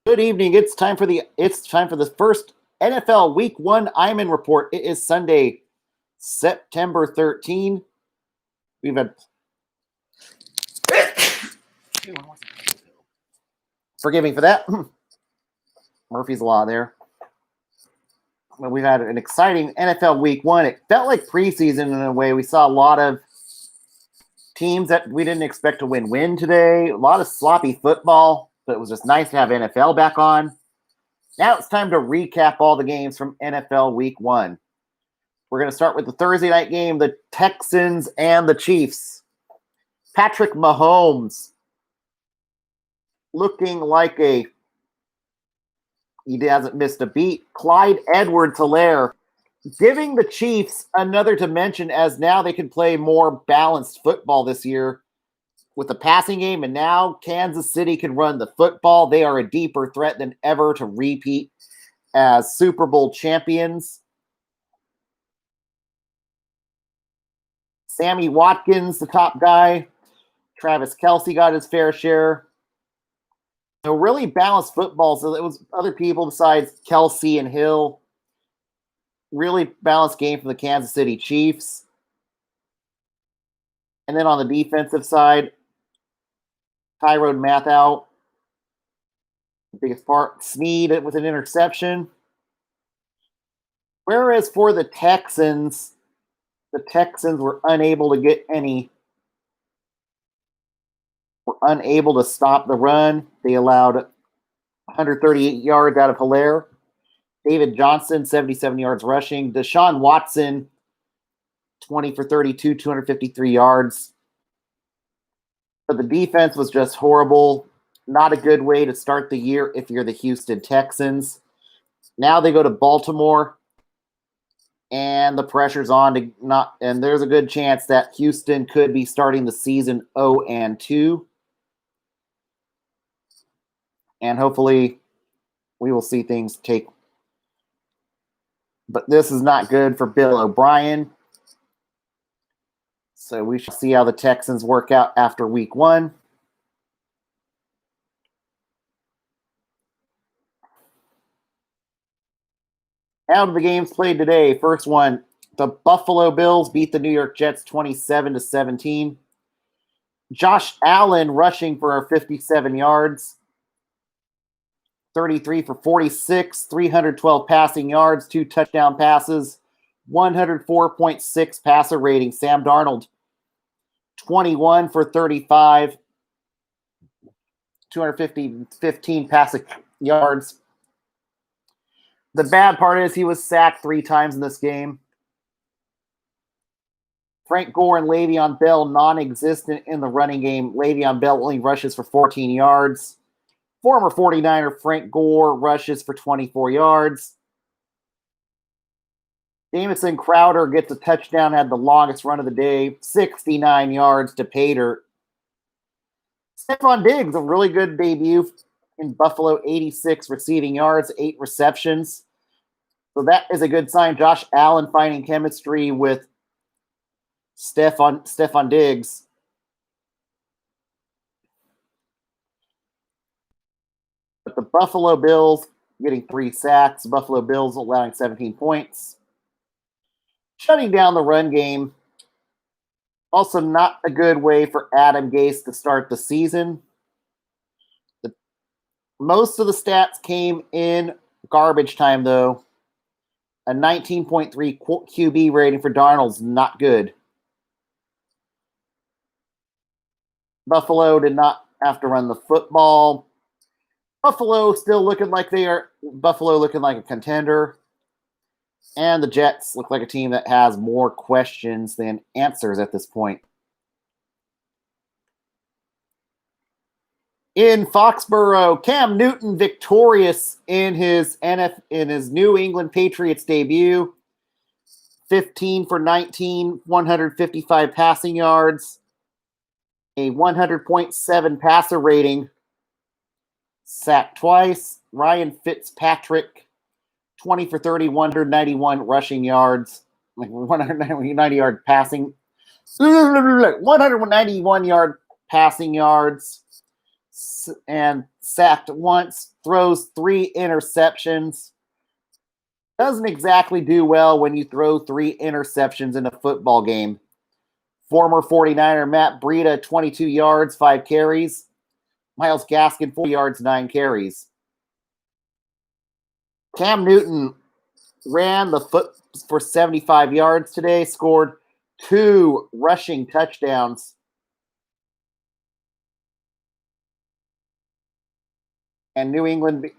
Good evening. It's time for the first NFL Week 1 Iman report. It is Sunday, September 13. We've had forgive me for that. Murphy's Law there. We've had an exciting NFL Week 1. It felt like preseason in a way. We saw a lot of teams that we didn't expect to win today. A lot of sloppy football, but it was just nice to have NFL back on. Now it's time to recap all the games from NFL Week 1. We're going to start with the Thursday night game, the Texans and the Chiefs. Patrick Mahomes looking like he hasn't missed a beat. Clyde Edwards-Helaire giving the Chiefs another dimension as now they can play more balanced football this year with the passing game, and now Kansas City can run the football. They are a deeper threat than ever to repeat as Super Bowl champions. Sammy Watkins, the top guy. Travis Kelce got his fair share. So really balanced football. So it was other people besides Kelce and Hill. Really balanced game from the Kansas City Chiefs. And then on the defensive side, Tyrone Matthew, the biggest part. Snead with an interception. Whereas for the Texans were unable to stop the run. They allowed 138 yards out of Helaire. David Johnson, 77 yards rushing. Deshaun Watson, 20 for 32, 253 yards. But the defense was just horrible. Not a good way to start the year if you're the Houston Texans. Now they go to Baltimore, and the pressure's on and there's a good chance that Houston could be starting the season 0-2. And hopefully we will see things take. But this is not good for Bill O'Brien. So we shall see how the Texans work out after week 1. Out of the games played today, first one, the Buffalo Bills beat the New York Jets 27-17. Josh Allen rushing for 57 yards. 33 for 46, 312 passing yards, 2 touchdown passes, 104.6 passer rating. Sam Darnold, 21 for 35, 215 passing yards. The bad part is he was sacked 3 times in this game. Frank Gore and Le'Veon Bell non-existent in the running game. Le'Veon Bell only rushes for 14 yards. Former 49er Frank Gore rushes for 24 yards. Jamison Crowder gets a touchdown, had the longest run of the day, 69 yards to pay dirt. Stephon Diggs, a really good debut in Buffalo, 86 receiving yards, 8 receptions. So that is a good sign. Josh Allen finding chemistry with Stephon Diggs. But the Buffalo Bills getting 3 sacks. Buffalo Bills allowing 17 points. Shutting down the run game. Also not a good way for Adam Gase to start the season. Most of the stats came in garbage time, though. A 19.3 QB rating for Darnold's not good. Buffalo did not have to run the football. Buffalo looking like a contender. And the Jets look like a team that has more questions than answers at this point. In Foxborough, Cam Newton victorious in his New England Patriots debut. 15 for 19, 155 passing yards, a 100.7 passer rating. Sacked twice. Ryan Fitzpatrick, 20 for 30, 191 rushing yards, like 190 yard passing, 191 yard passing yards, and sacked once, throws 3 interceptions. Doesn't exactly do well when you throw 3 interceptions in a football game. Former 49er Matt Breida, 22 yards, 5 carries. Myles Gaskin, 4 yards, 9 carries. Cam Newton ran the foot for 75 yards today, scored 2 rushing touchdowns. And New England,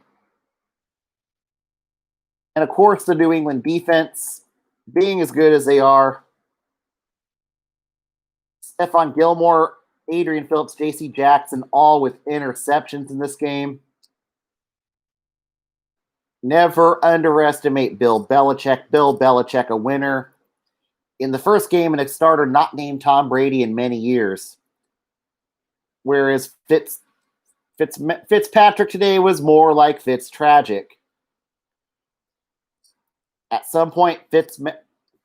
and of course, the New England defense being as good as they are. Stephon Gilmore, Adrian Phillips, J.C. Jackson, all with interceptions in this game. Never underestimate Bill Belichick. Bill Belichick, a winner. In the first game, and a starter not named Tom Brady in many years. Whereas Fitzpatrick today was more like Fitz-tragic. At some point,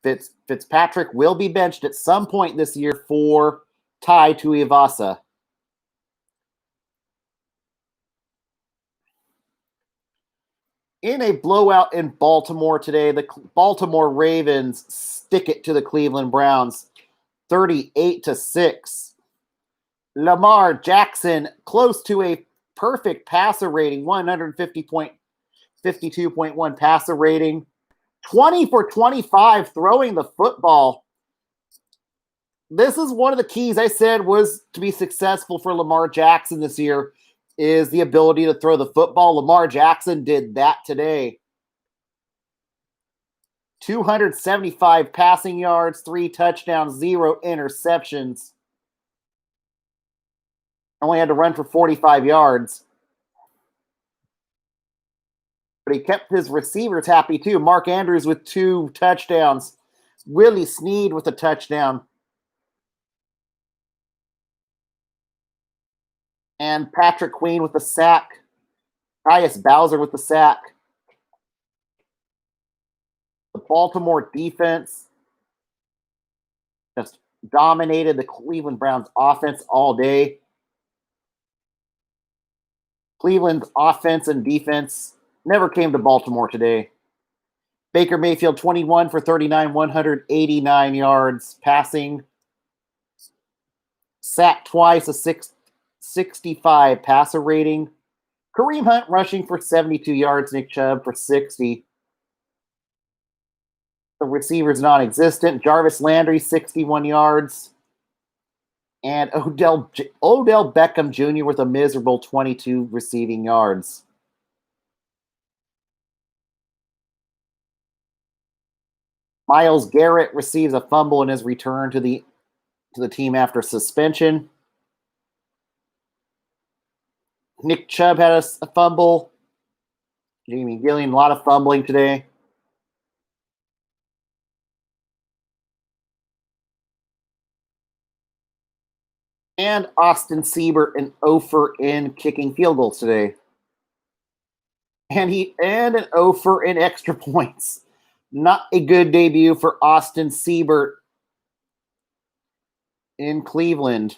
Fitzpatrick will be benched at some point this year for Tai Tuivasa. In a blowout in Baltimore today, the Baltimore Ravens stick it to the Cleveland Browns, 38-6. Lamar Jackson close to a perfect passer rating, 152.1 passer rating, 20 for 25 throwing the football. This is one of the keys I said was to be successful for Lamar Jackson this year, is the ability to throw the football. Lamar Jackson did that today. 275 passing yards, 3 touchdowns, 0 interceptions. Only had to run for 45 yards. But he kept his receivers happy too. Mark Andrews with 2 touchdowns. Willie Snead with a touchdown. And Patrick Queen with the sack. Tyus Bowser with the sack. The Baltimore defense just dominated the Cleveland Browns offense all day. Cleveland's offense and defense never came to Baltimore today. Baker Mayfield, 21 for 39, 189 yards passing. Sacked twice, a 65 passer rating. Kareem Hunt rushing for 72 yards, Nick Chubb for 60. The receivers non-existent. Jarvis Landry, 61 yards. And Odell Beckham Jr. with a miserable 22 receiving yards. Myles Garrett receives a fumble in his return to the team after suspension. Nick Chubb had a fumble. Jamie Gillian, a lot of fumbling today. And Austin Seibert an 0 for in kicking field goals today. And an 0 for in extra points. Not a good debut for Austin Seibert in Cleveland.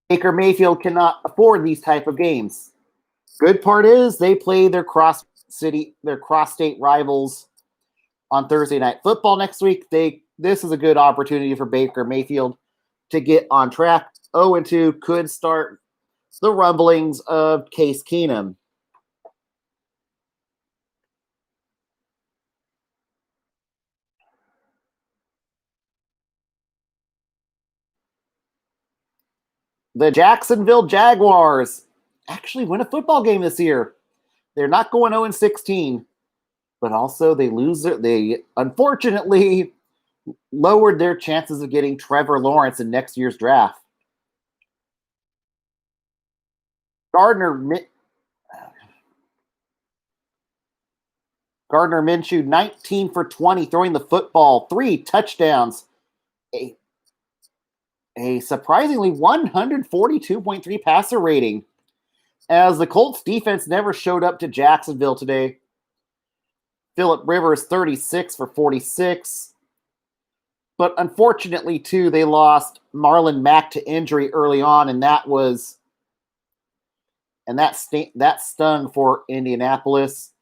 Baker Mayfield cannot afford these type of games. Good part is they play their cross-state rivals on Thursday Night Football next week. This is a good opportunity for Baker Mayfield to get on track. 0-2 could start the rumblings of Case Keenum. The Jacksonville Jaguars actually win a football game this year. They're not going 0-16, but also they unfortunately lowered their chances of getting Trevor Lawrence in next year's draft. Gardner Minshew, 19 for 20, throwing the football, 3 touchdowns, a surprisingly 142.3 passer rating, as the Colts defense never showed up to Jacksonville today. Phillip Rivers, 36 for 46. But unfortunately, too, they lost Marlon Mack to injury early on, and that stung for Indianapolis.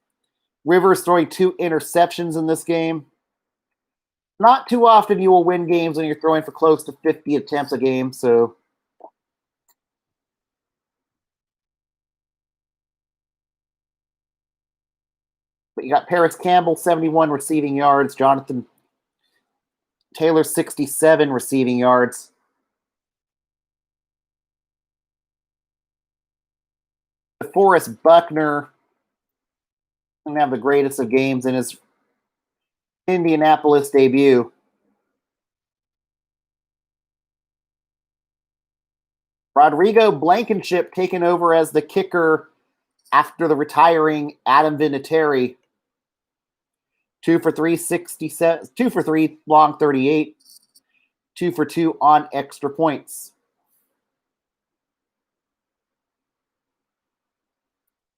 Rivers throwing 2 interceptions in this game. Not too often you will win games when you're throwing for close to 50 attempts a game, so. But you got Paris Campbell, 71 receiving yards. Jonathan Taylor, 67 receiving yards. DeForest Buckner didn't have the greatest of games in his Indianapolis debut. Rodrigo Blankenship taking over as the kicker after the retiring Adam Vinatieri. 2 for 3, 67, 2 for 3, long 38, 2 for 2 on extra points.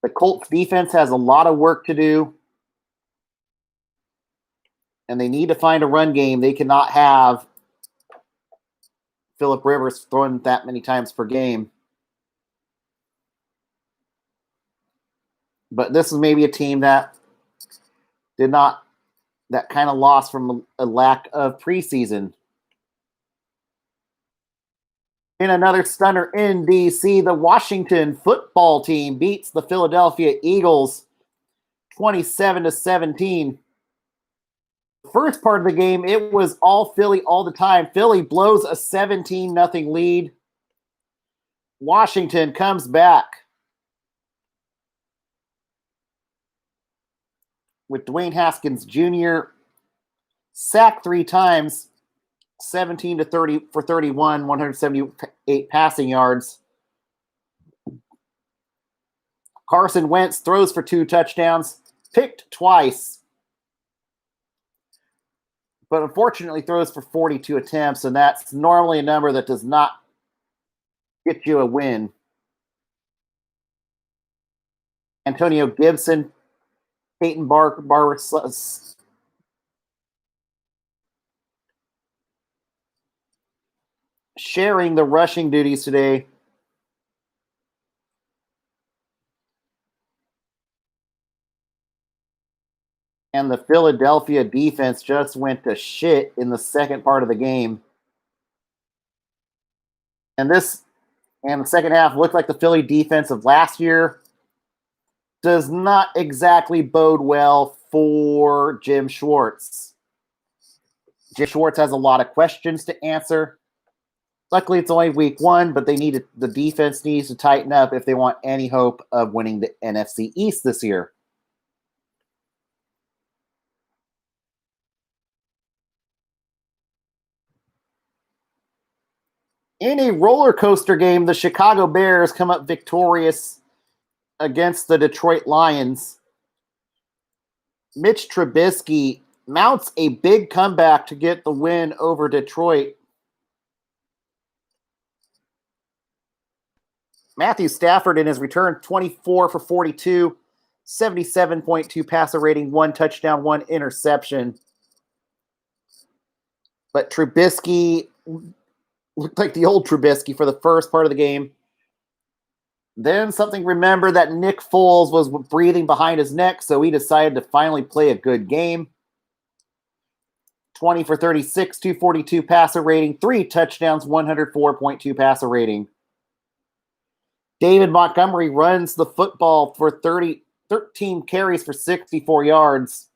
The Colts defense has a lot of work to do, and they need to find a run game. They cannot have Phillip Rivers throwing that many times per game. But this is maybe a team that kind of lost from a lack of preseason. In another stunner in D.C., the Washington football team beats the Philadelphia Eagles 27-17. The first part of the game, it was all Philly all the time. Philly blows a 17-0 lead. Washington comes back with Dwayne Haskins Jr. sacked 3 times, 17-30 for 31, 178 passing yards. Carson Wentz throws for 2 touchdowns, picked twice, but unfortunately throws for 42 attempts, and that's normally a number that does not get you a win. Antonio Gibson, Peyton Barber sharing the rushing duties today. And the Philadelphia defense just went to shit in the second part of the game. And the second half looked like the Philly defense of last year. Does not exactly bode well for Jim Schwartz. Jim Schwartz has a lot of questions to answer. Luckily, it's only week 1, but the defense needs to tighten up if they want any hope of winning the NFC East this year. In a roller coaster game, the Chicago Bears come up victorious against the Detroit Lions. Mitch Trubisky mounts a big comeback to get the win over Detroit. Matthew Stafford in his return, 24 for 42, 77.2 passer rating, 1 touchdown, 1 interception. But Trubisky looked like the old Trubisky for the first part of the game. Then remember that Nick Foles was breathing behind his neck, so he decided to finally play a good game. 20 for 36, 242 passer rating, 3 touchdowns, 104.2 passer rating. David Montgomery runs the football for 13 carries for 64 yards.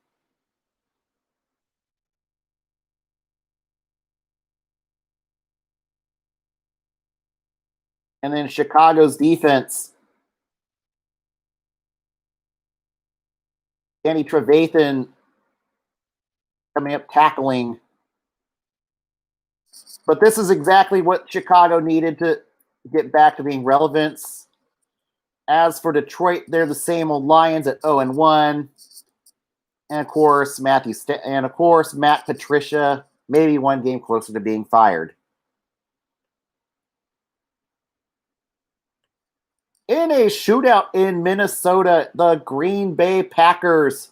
And then Chicago's defense. Danny Trevathan coming up tackling. But this is exactly what Chicago needed to get back to being relevant. As for Detroit, they're the same old Lions at 0-1. And of course, Matt Patricia, maybe 1 game closer to being fired. In a shootout in Minnesota, the Green Bay Packers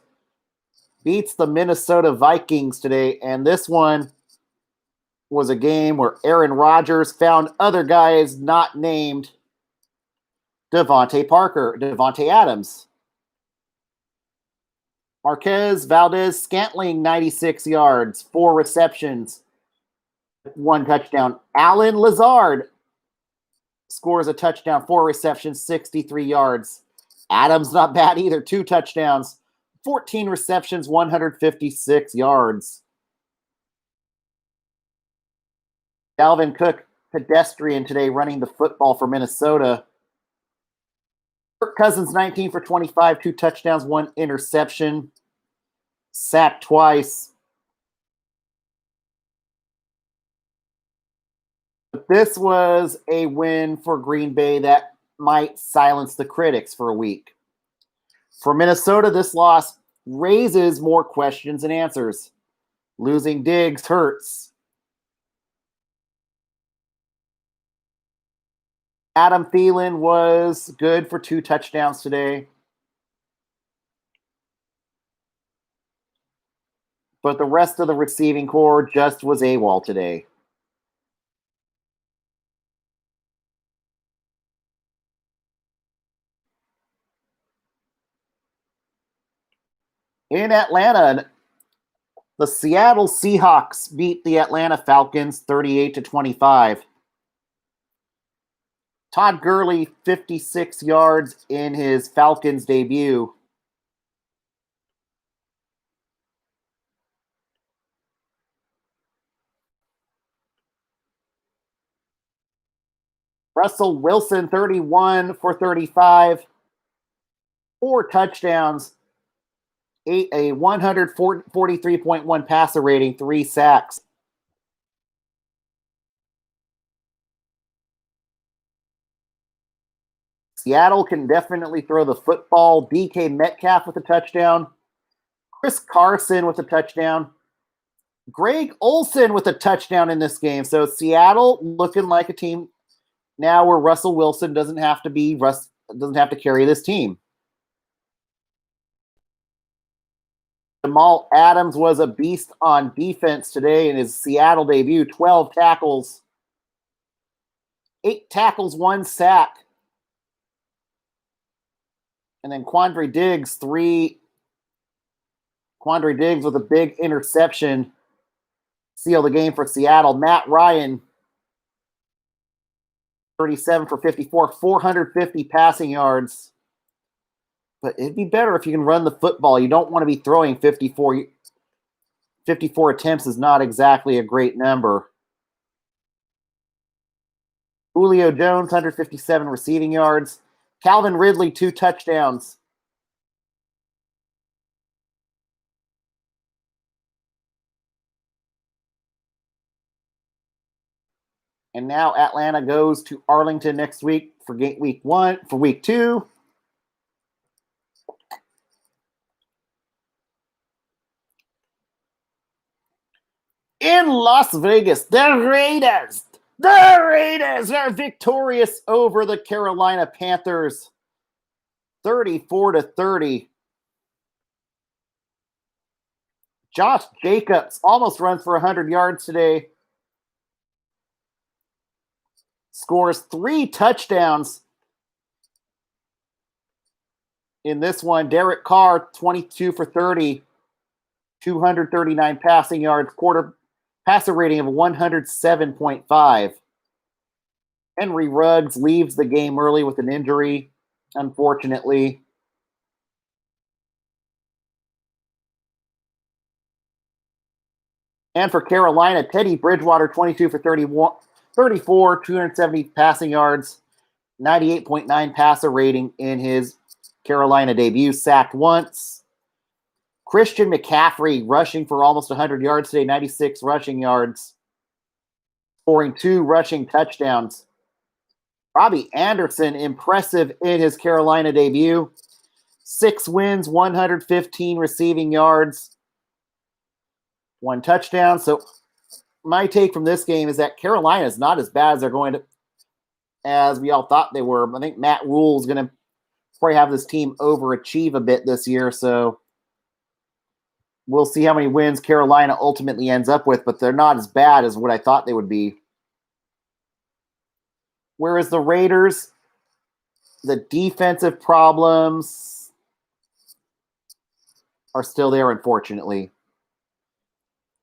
beats the Minnesota Vikings today. And this one, was a game where Aaron Rodgers found other guys not named Devontae Adams. Marquez Valdez-Scantling, 96 yards, 4 receptions, 1 touchdown. Allen Lazard scores a touchdown, 4 receptions, 63 yards. Adams, not bad either, 2 touchdowns, 14 receptions, 156 yards. Dalvin Cook, pedestrian today, running the football for Minnesota. Kirk Cousins, 19 for 25, 2 touchdowns, 1 interception. Sacked twice. But this was a win for Green Bay that might silence the critics for a week. For Minnesota, this loss raises more questions than answers. Losing Diggs hurts. Adam Thielen was good for 2 touchdowns today. But the rest of the receiving corps just was AWOL today. In Atlanta, the Seattle Seahawks beat the Atlanta Falcons 38-25. Todd Gurley, 56 yards in his Falcons debut. Russell Wilson, 31 for 35. 4 touchdowns. A 143.1 passer rating, 3 sacks. Seattle can definitely throw the football. DK Metcalf with a touchdown. Chris Carson with a touchdown. Greg Olsen with a touchdown in this game. So Seattle looking like a team now where Russell Wilson doesn't have to carry this team. Jamal Adams was a beast on defense today in his Seattle debut. 12 tackles. 8 tackles, 1 sack. And then Quandre Diggs with a big interception. Seal the game for Seattle. Matt Ryan, 37 for 54, 450 passing yards. But it'd be better if you can run the football. You don't want to be throwing 54. 54 attempts is not exactly a great number. Julio Jones, 157 receiving yards. Calvin Ridley, 2 touchdowns. And now Atlanta goes to Arlington next week for week 2. In Las Vegas, the Raiders are victorious over the Carolina Panthers, 34-30. Josh Jacobs almost runs for 100 yards today. Scores 3 touchdowns in this one. Derek Carr, 22 for 30, 239 passing yards, passer rating of 107.5. Henry Ruggs leaves the game early with an injury, unfortunately. And for Carolina, Teddy Bridgewater, 22 for 34, 270 passing yards, 98.9 passer rating in his Carolina debut. Sacked once. Christian McCaffrey rushing for almost 100 yards today, 96 rushing yards, scoring 2 rushing touchdowns. Robbie Anderson, impressive in his Carolina debut. 6 wins, 115 receiving yards, 1 touchdown. So my take from this game is that Carolina is not as bad as we all thought they were. I think Matt Rhule is going to probably have this team overachieve a bit this year. So We'll see how many wins Carolina ultimately ends up with, but they're not as bad as what I thought they would be. Whereas the Raiders, the defensive problems are still there, unfortunately.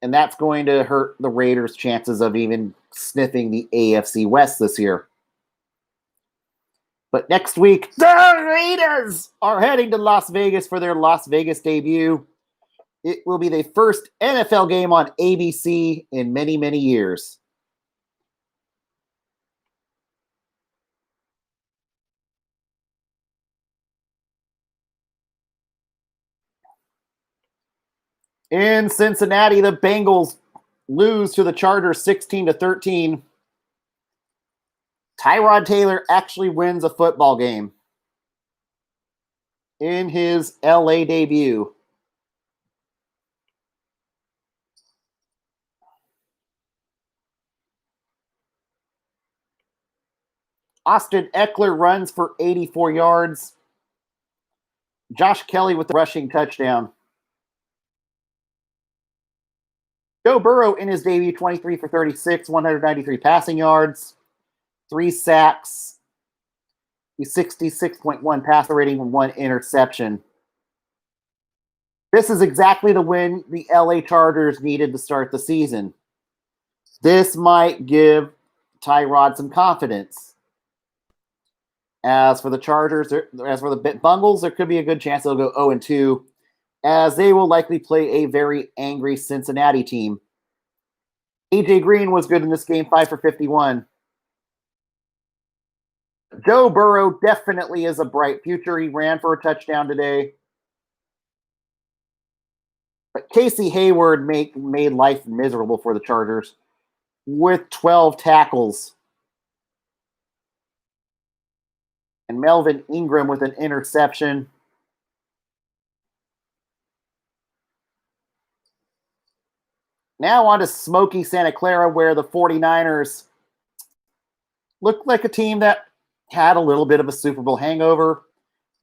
And that's going to hurt the Raiders' chances of even sniffing the AFC West this year. But next week, the Raiders are heading to Las Vegas for their Las Vegas debut. It will be the first NFL game on ABC in many, many years. In Cincinnati, the Bengals lose to the Chargers 16-13. Tyrod Taylor actually wins a football game in his LA debut. Austin Eckler runs for 84 yards. Josh Kelly with the rushing touchdown. Joe Burrow in his debut, 23 for 36, 193 passing yards, 3 sacks, a 66.1 passer rating, and 1 interception. This is exactly the win the LA Chargers needed to start the season. This might give Tyrod some confidence. As for the Chargers, as for the Bungles, there could be a good chance they'll go 0-2, as they will likely play a very angry Cincinnati team. AJ Green was good in this game, 5 for 51. Joe Burrow definitely is a bright future. He ran for a touchdown today. But Casey Hayward made life miserable for the Chargers with 12 tackles. And Melvin Ingram with an interception. Now on to Smoky Santa Clara, where the 49ers looked like a team that had a little bit of a Super Bowl hangover.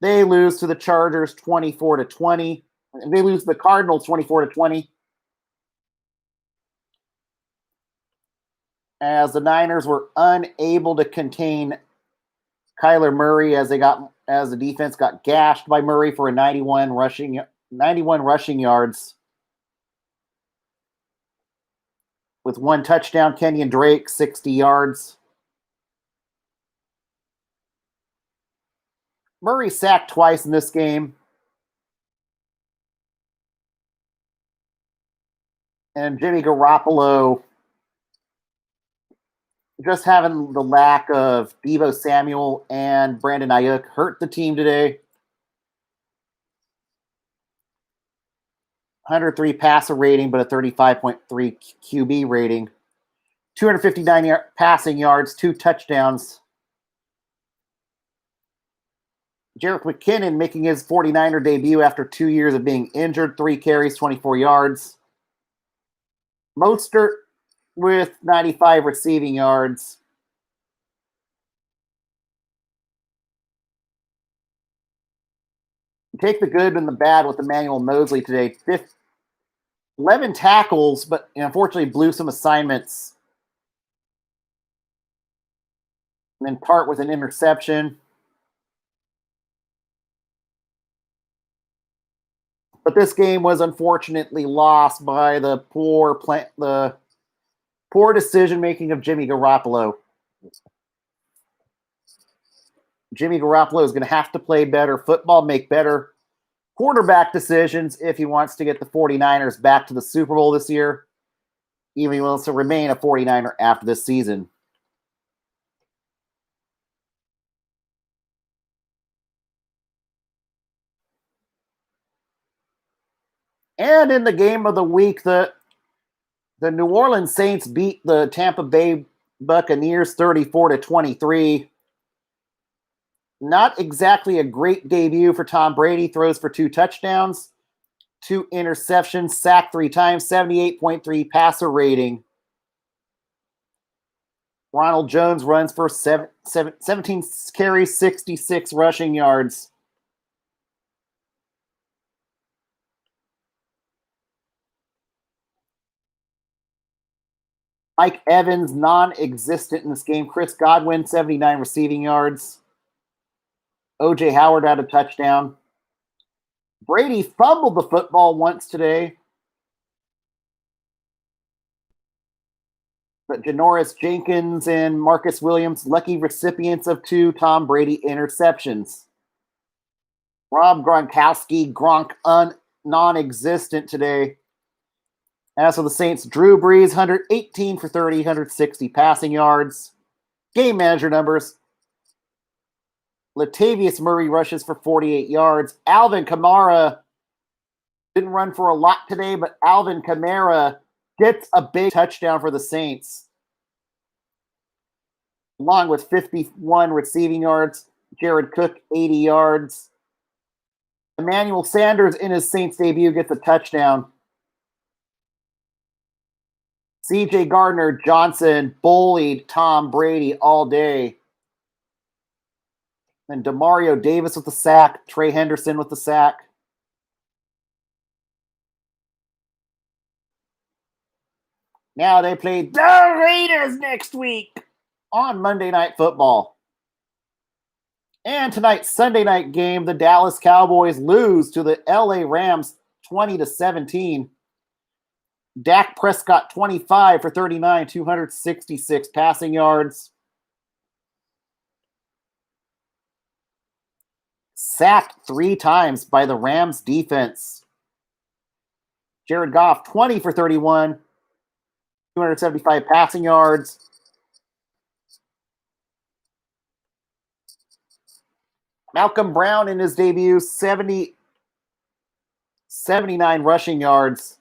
They lose to the Chargers 24-20. They lose to the Cardinals 24-20. As the Niners were unable to contain Kyler Murray as the defense got gashed by Murray for a 91 rushing yards. With 1 touchdown, Kenyon Drake, 60 yards. Murray sacked twice in this game. And Jimmy Garoppolo, just having the lack of Deebo Samuel and Brandon Ayuk, hurt the team today. 103 passer rating, but a 35.3 QB rating. 259 passing yards, 2 touchdowns. Jerick McKinnon making his 49er debut after 2 years of being injured. 3 carries, 24 yards. Mostert with 95 receiving yards. Take the good and the bad with Emmanuel Mosley today. 11 tackles, but unfortunately blew some assignments. And then Tart with an interception. But this game was unfortunately lost by the poor decision making of Jimmy Garoppolo. Jimmy Garoppolo is going to have to play better football, make better quarterback decisions if he wants to get the 49ers back to the Super Bowl this year, even if he wants to remain a 49er after this season. And in the game of the week, the New Orleans Saints beat the Tampa Bay Buccaneers 34-23. Not exactly a great debut for Tom Brady. Throws for 2 touchdowns, 2 interceptions, sacked 3 times, 78.3 passer rating. Ronald Jones runs for 17 carries, 66 rushing yards. Mike Evans, non-existent in this game. Chris Godwin, 79 receiving yards. O.J. Howard had a touchdown. Brady fumbled the football once today. But Janoris Jenkins and Marcus Williams, lucky recipients of 2 Tom Brady interceptions. Rob Gronkowski, Gronk non-existent today. As for the Saints, Drew Brees, 118 for 30, 160 passing yards. Game manager numbers. Latavius Murray rushes for 48 yards. Alvin Kamara didn't run for a lot today, but Alvin Kamara gets a big touchdown for the Saints. Along with 51 receiving yards. Jared Cook, 80 yards. Emmanuel Sanders in his Saints debut gets a touchdown. C.J. Gardner-Johnson bullied Tom Brady all day. And Demario Davis with the sack. Trey Henderson with the sack. Now they play the Raiders next week on Monday Night Football. And tonight's Sunday night game, the Dallas Cowboys lose to the LA Rams 20-17. Dak Prescott, 25 for 39, 266 passing yards. Sacked 3 times by the Rams defense. Jared Goff, 20 for 31, 275 passing yards. Malcolm Brown in his debut, 79 rushing yards.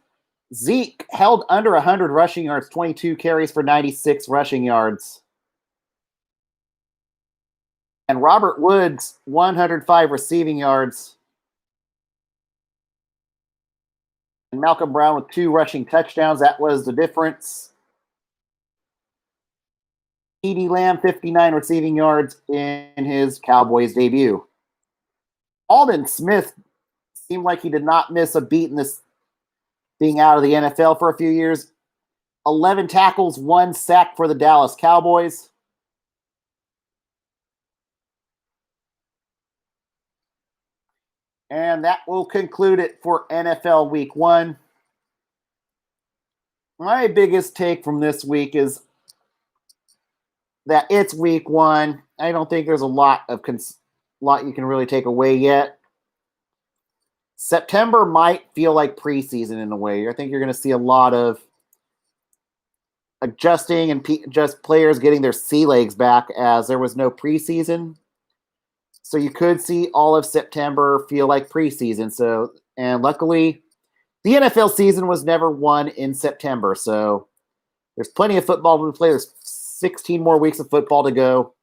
Zeke held under 100 rushing yards, 22 carries for 96 rushing yards. And Robert Woods, 105 receiving yards. And Malcolm Brown with 2 rushing touchdowns. That was the difference. CeeDee Lamb, 59 receiving yards in his Cowboys debut. Aldon Smith seemed like he did not miss a beat in this being out of the NFL for a few years. 11 tackles, 1 sack for the Dallas Cowboys. And that will conclude it for NFL Week 1. My biggest take from this week is that it's Week 1. I don't think there's a lot you can really take away yet. September might feel like preseason in a way. I think you're going to see a lot of adjusting and just players getting their sea legs back as there was no preseason. So you could see all of September feel like preseason. And luckily, the NFL season was never won in September. So there's plenty of football to play. There's 16 more weeks of football to go.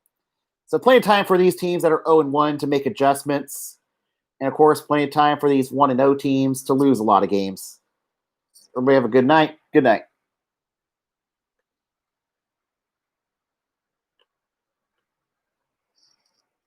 So plenty of time for these teams that are 0-1 to make adjustments. And, of course, plenty of time for these 1-0 teams to lose a lot of games. Everybody have a good night. Good night.